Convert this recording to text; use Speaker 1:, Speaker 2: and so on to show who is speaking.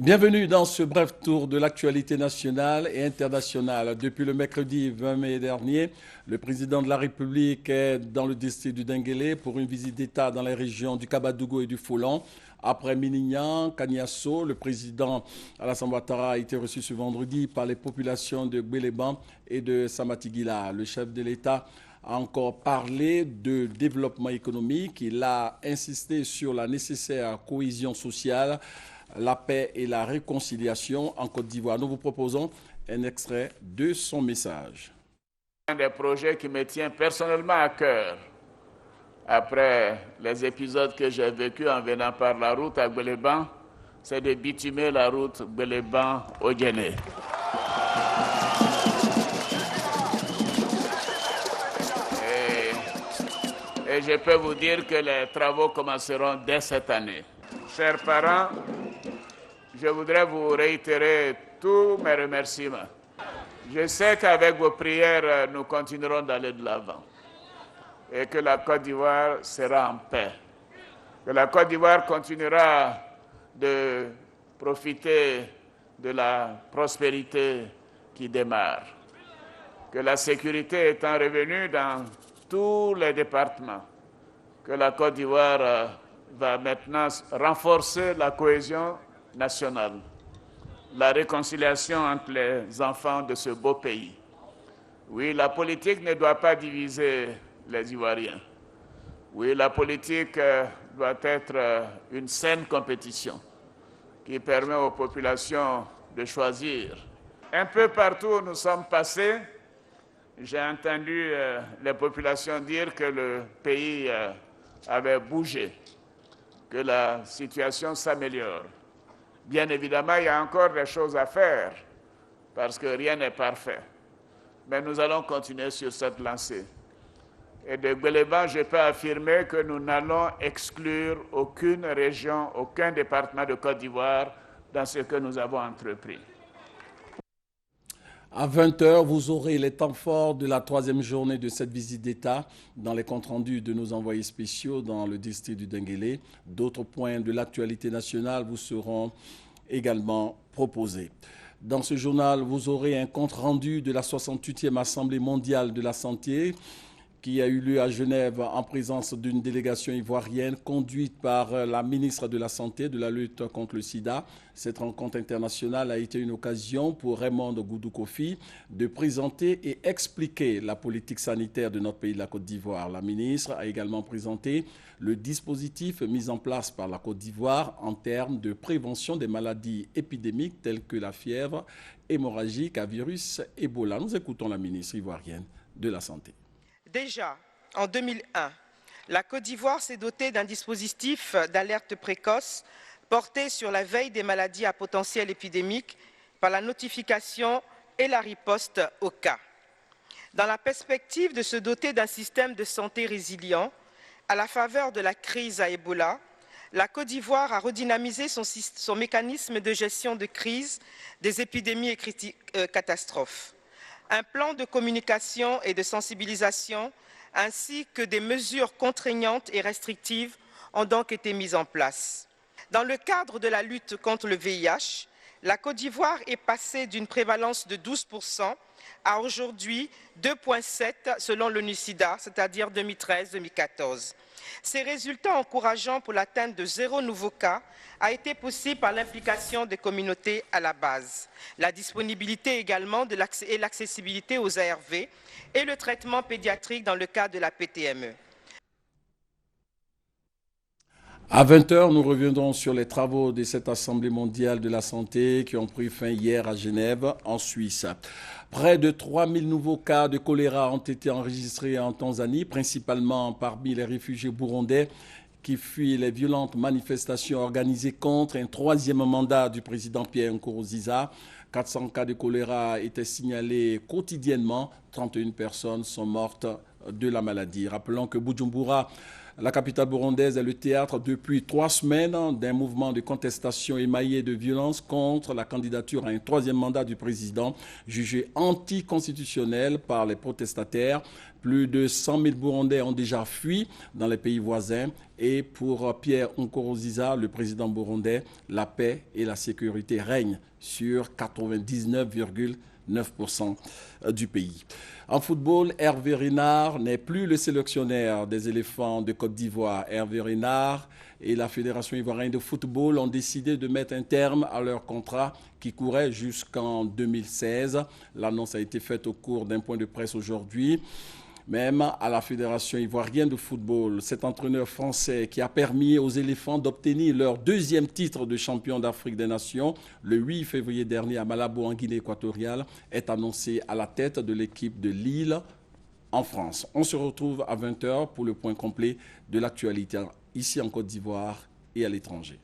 Speaker 1: Bienvenue dans ce bref tour de l'actualité nationale et internationale. Depuis le mercredi 20 mai dernier, le président de la République est dans le district du Denguélé pour une visite d'État dans les régions du Kabadougou et du Foulon. Après Minignan, Kaniasso, le président Alassane Ouattara a été reçu ce vendredi par les populations de Gbeleban et de Samatigila. Le chef de l'État a encore parlé de développement économique. Il a insisté sur la nécessaire cohésion sociale, la paix et la réconciliation en Côte d'Ivoire. Nous vous proposons un extrait de son message.
Speaker 2: Un des projets qui me tient personnellement à cœur, après les épisodes que j'ai vécus en venant par la route à Gbeleban, c'est de bitumer la route Gbeleban-Ogéné. Et je peux vous dire que les travaux commenceront dès cette année. Chers parents, je voudrais vous réitérer tous mes remerciements. Je sais qu'avec vos prières, nous continuerons d'aller de l'avant et que la Côte d'Ivoire sera en paix, que la Côte d'Ivoire continuera de profiter de la prospérité qui démarre, que la sécurité étant revenue dans tous les départements, que la Côte d'Ivoire va maintenant renforcer la cohésion nationale, la réconciliation entre les enfants de ce beau pays. Oui, la politique ne doit pas diviser les Ivoiriens. Oui, la politique doit être une saine compétition qui permet aux populations de choisir. Un peu partout où nous sommes passés, j'ai entendu les populations dire que le pays avait bougé, que la situation s'améliore. Bien évidemment, il y a encore des choses à faire, parce que rien n'est parfait. Mais nous allons continuer sur cette lancée. Et de Gbeleban, je peux affirmer que nous n'allons exclure aucune région, aucun département de Côte d'Ivoire dans ce que nous avons entrepris.
Speaker 1: À 20h, vous aurez les temps forts de la troisième journée de cette visite d'État dans les comptes rendus de nos envoyés spéciaux dans le district du Denguélé. D'autres points de l'actualité nationale vous seront également proposés. Dans ce journal, vous aurez un compte rendu de la 68e Assemblée mondiale de la santé qui a eu lieu à Genève en présence d'une délégation ivoirienne conduite par la ministre de la Santé, de la lutte contre le sida. Cette rencontre internationale a été une occasion pour Raymond Goudou Kofi de présenter et expliquer la politique sanitaire de notre pays de la Côte d'Ivoire. La ministre a également présenté le dispositif mis en place par la Côte d'Ivoire en termes de prévention des maladies épidémiques telles que la fièvre hémorragique à virus Ebola. Nous écoutons la ministre ivoirienne de la Santé.
Speaker 3: Déjà, en 2001, la Côte d'Ivoire s'est dotée d'un dispositif d'alerte précoce porté sur la veille des maladies à potentiel épidémique par la notification et la riposte au cas. Dans la perspective de se doter d'un système de santé résilient, à la faveur de la crise à Ebola, la Côte d'Ivoire a redynamisé son mécanisme de gestion de crise des épidémies et catastrophes. Un plan de communication et de sensibilisation ainsi que des mesures contraignantes et restrictives ont donc été mises en place. Dans le cadre de la lutte contre le VIH, la Côte d'Ivoire est passée d'une prévalence de 12% à aujourd'hui 2,7 selon l'ONU-SIDA, c'est-à-dire 2013-2014. Ces résultats encourageants pour l'atteinte de 0 nouveau cas a été possible par l'implication des communautés à la base, la disponibilité également et l'accessibilité aux ARV et le traitement pédiatrique dans le cadre de la PTME.
Speaker 1: À 20h, nous reviendrons sur les travaux de cette Assemblée mondiale de la santé qui ont pris fin hier à Genève, en Suisse. Près de 3000 nouveaux cas de choléra ont été enregistrés en Tanzanie, principalement parmi les réfugiés burundais qui fuient les violentes manifestations organisées contre un troisième mandat du président Pierre Nkurunziza. 400 cas de choléra étaient signalés quotidiennement. 31 personnes sont mortes de la maladie. Rappelons que Bujumbura, la capitale burundaise, est le théâtre depuis 3 semaines d'un mouvement de contestation émaillé de violence contre la candidature à un 3e mandat du président, jugé anticonstitutionnel par les protestataires. Plus de 100 000 Burundais ont déjà fui dans les pays voisins. Et pour Pierre Nkurunziza, le président burundais, la paix et la sécurité règnent sur 99,9% du pays. En football, Hervé Renard n'est plus le sélectionneur des éléphants de Côte d'Ivoire. Hervé Renard et la Fédération ivoirienne de football ont décidé de mettre un terme à leur contrat qui courait jusqu'en 2016. L'annonce a été faite au cours d'un point de presse aujourd'hui. Même à la Fédération ivoirienne de football, cet entraîneur français qui a permis aux éléphants d'obtenir leur 2e titre de champion d'Afrique des Nations le 8 février dernier à Malabo en Guinée équatoriale est annoncé à la tête de l'équipe de Lille en France. On se retrouve à 20h pour le point complet de l'actualité ici en Côte d'Ivoire et à l'étranger.